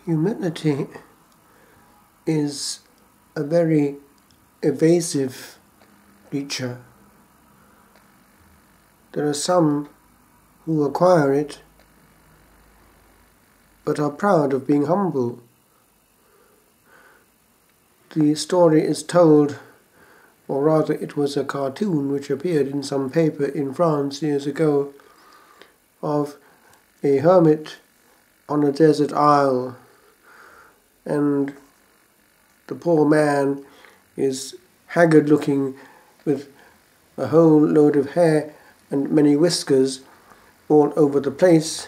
Humility is a very evasive creature. There are some who acquire it but are proud of being humble. The story is told, or rather it was a cartoon which appeared in some paper in France years ago, of a hermit on a desert isle, and the poor man is haggard looking with a whole load of hair and many whiskers all over the place,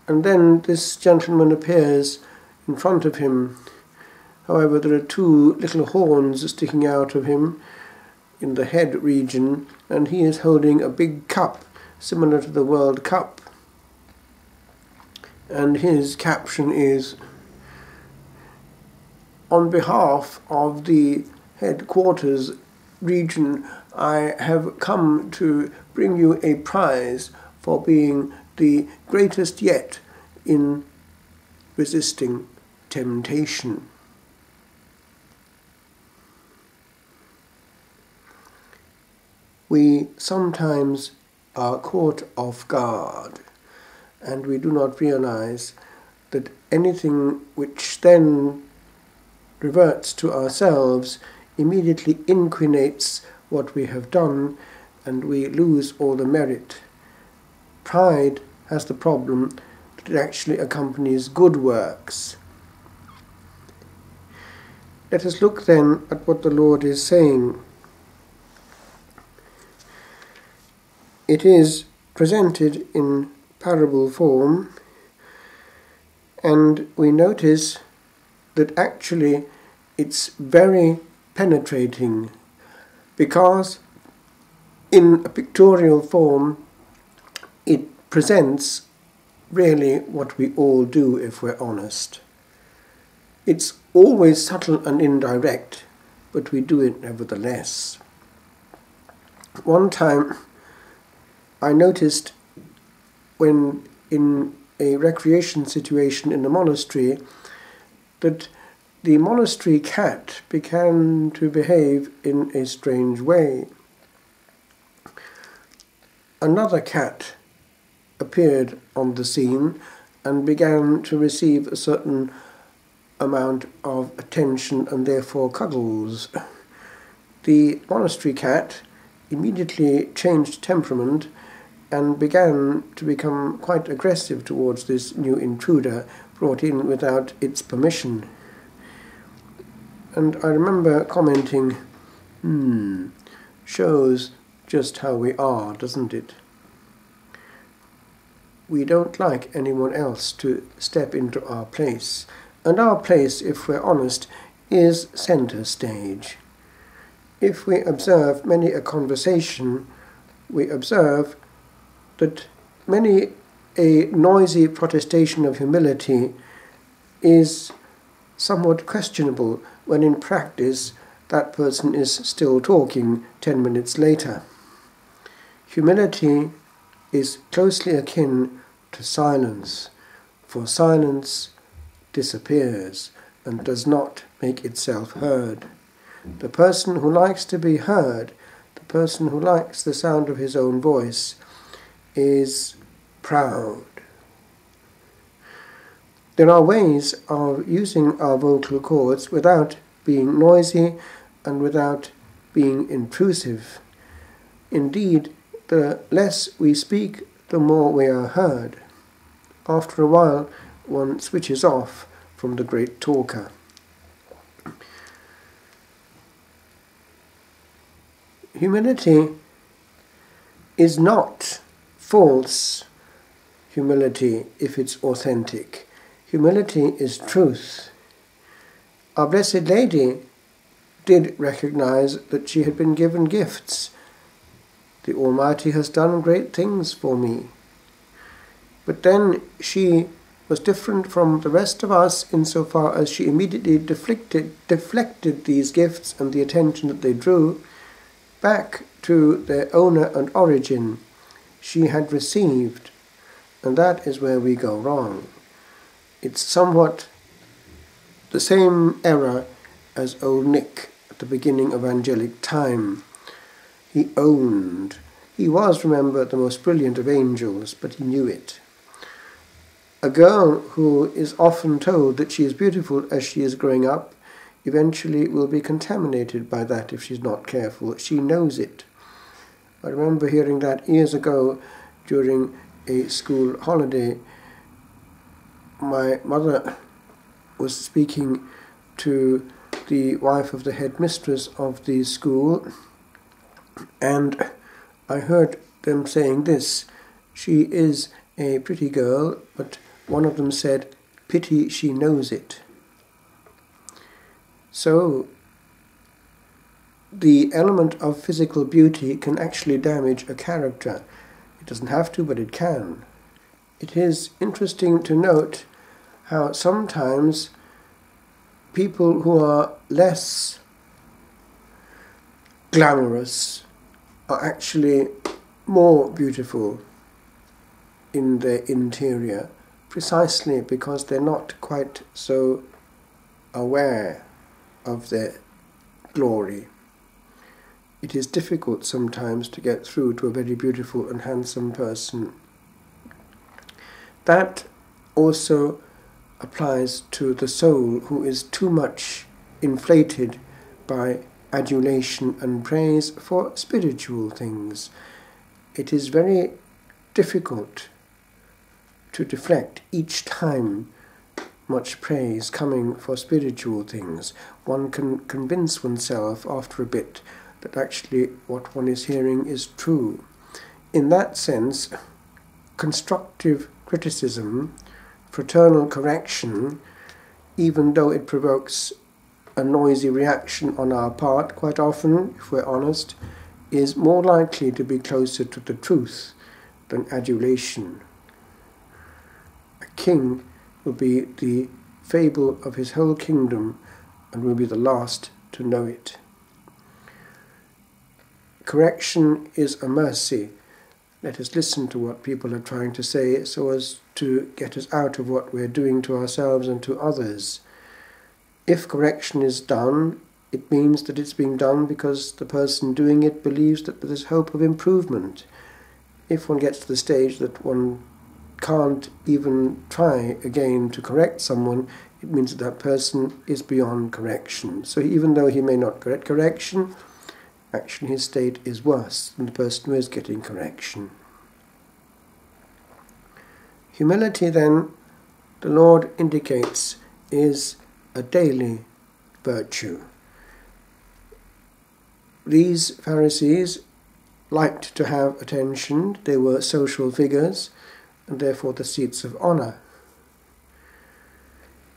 and then this gentleman appears in front of him. However, there are two little horns sticking out of him in the head region, and he is holding a big cup similar to the World Cup, and his caption is, "On behalf of the headquarters region, I have come to bring you a prize for being the greatest yet in resisting temptation." We sometimes are caught off guard, and we do not realize that anything which then reverts to ourselves immediately incriminates what we have done, and we lose all the merit. Pride has the problem that it actually accompanies good works. Let us look then at what the Lord is saying. It is presented in parable form, and we notice that actually it's very penetrating, because in a pictorial form it presents really what we all do if we're honest. It's always subtle and indirect, but we do it nevertheless. One time I noticed, when in a recreation situation in the monastery, that the monastery cat began to behave in a strange way. Another cat appeared on the scene and began to receive a certain amount of attention and therefore cuddles. The monastery cat immediately changed temperament and began to become quite aggressive towards this new intruder brought in without its permission. And I remember commenting, shows just how we are, doesn't it? We don't like anyone else to step into our place, and our place, if we're honest, is centre stage. If we observe many a conversation, we observe that many a noisy protestation of humility is somewhat questionable when in practice that person is still talking 10 minutes later. Humility is closely akin to silence, for silence disappears and does not make itself heard. The person who likes to be heard, the person who likes the sound of his own voice, is proud. There are ways of using our vocal cords without being noisy and without being intrusive. Indeed, the less we speak, the more we are heard. After a while, one switches off from the great talker. Humility is not false humility if it's authentic. Humility is truth. Our Blessed Lady did recognize that she had been given gifts. The Almighty has done great things for me. But then she was different from the rest of us insofar as she immediately deflected these gifts and the attention that they drew back to their owner and origin. She had received, and that is where we go wrong. It's somewhat the same era as old Nick at the beginning of angelic time. He owned. He was, remember, the most brilliant of angels, but he knew it. A girl who is often told that she is beautiful as she is growing up eventually will be contaminated by that if she's not careful. She knows it. I remember hearing that years ago during a school holiday. My mother was speaking to the wife of the headmistress of the school, and I heard them saying this: she is a pretty girl, but one of them said, "Pity she knows it." So the element of physical beauty can actually damage a character. It doesn't have to, but it can. It is interesting to note how sometimes people who are less glamorous are actually more beautiful in their interior, precisely because they're not quite so aware of their glory. It is difficult sometimes to get through to a very beautiful and handsome person. That also applies to the soul who is too much inflated by adulation and praise for spiritual things. It is very difficult to deflect each time much praise coming for spiritual things. One can convince oneself after a bit that actually what one is hearing is true. In that sense, constructive criticism, fraternal correction, even though it provokes a noisy reaction on our part, quite often, if we're honest, is more likely to be closer to the truth than adulation. A king will be the fable of his whole kingdom and will be the last to know it. Correction is a mercy. Let us listen to what people are trying to say so as to get us out of what we're doing to ourselves and to others. If correction is done, it means that it's being done because the person doing it believes that there's hope of improvement. If one gets to the stage that one can't even try again to correct someone, it means that that person is beyond correction. So even though he may not get correction, actually his state is worse than the person who is getting correction. Humility, then, the Lord indicates, is a daily virtue. These Pharisees liked to have attention. They were social figures, and therefore the seats of honour.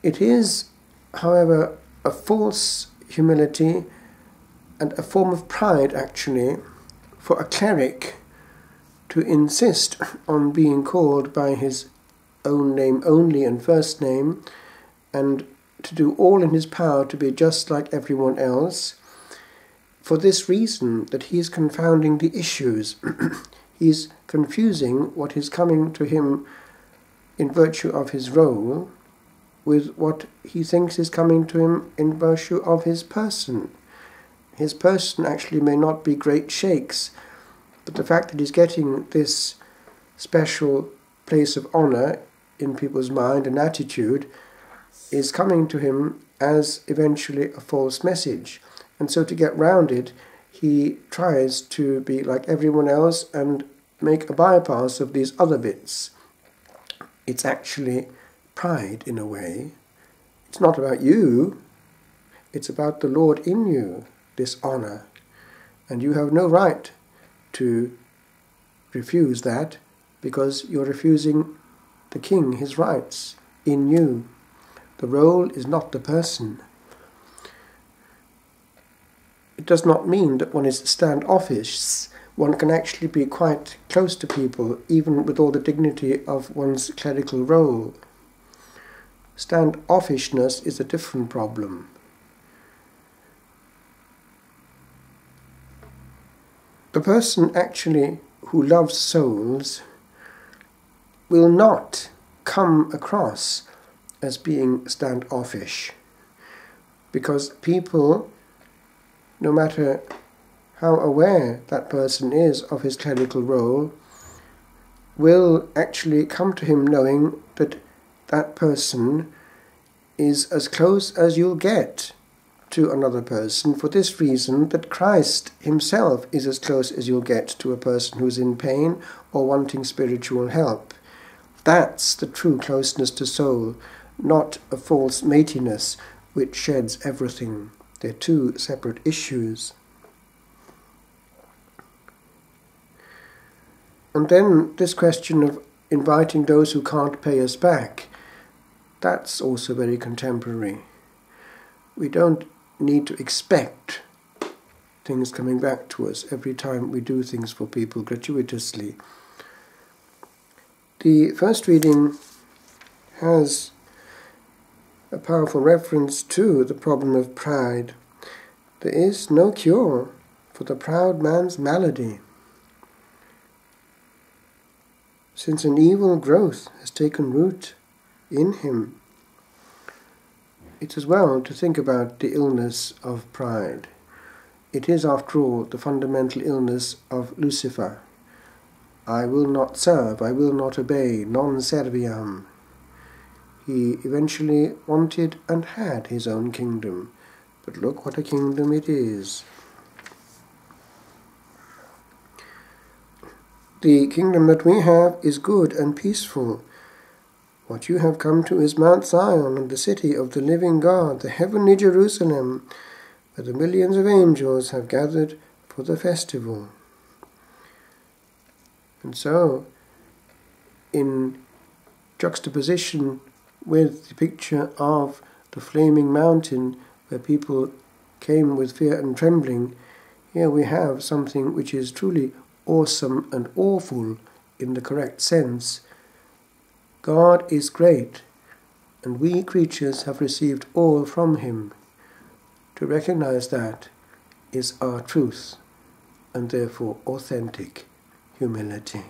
It is, however, a false humility and a form of pride, actually, for a cleric to insist on being called by his own name only and first name, and to do all in his power to be just like everyone else, for this reason, that he is confounding the issues. He's confusing what is coming to him in virtue of his role with what he thinks is coming to him in virtue of his person. His person actually may not be great shakes, but the fact that he's getting this special place of honour in people's mind and attitude is coming to him as eventually a false message. And so to get round it, he tries to be like everyone else and make a bypass of these other bits. It's actually pride in a way. It's not about you, it's about the Lord in you, this honour. And you have no right to refuse that, because you're refusing the king his rights in you. The role is not the person. It does not mean that one is standoffish. One can actually be quite close to people, even with all the dignity of one's clerical role. Standoffishness is a different problem. The person actually who loves souls will not come across as being standoffish. because people, no matter how aware that person is of his clerical role, will actually come to him knowing that that person is as close as you'll get to another person, for this reason, that Christ himself is as close as you'll get to a person who's in pain or wanting spiritual help. That's the true closeness to soul, not a false matiness which sheds everything. They're two separate issues. And then this question of inviting those who can't pay us back, that's also very contemporary. We don't need to expect things coming back to us every time we do things for people gratuitously. The first reading has a powerful reference to the problem of pride. There is no cure for the proud man's malady, since an evil growth has taken root in him. It's as well to think about the illness of pride. It is, after all, the fundamental illness of Lucifer. I will not serve, I will not obey, non serviam. He eventually wanted and had his own kingdom, but look what a kingdom it is. The kingdom that we have is good and peaceful. What you have come to is Mount Zion and the city of the living God, the heavenly Jerusalem, where the millions of angels have gathered for the festival. And so, in juxtaposition with the picture of the flaming mountain where people came with fear and trembling, here we have something which is truly awesome and awful in the correct sense. God is great, and we creatures have received all from him. To recognize that is our truth, and therefore authentic humility.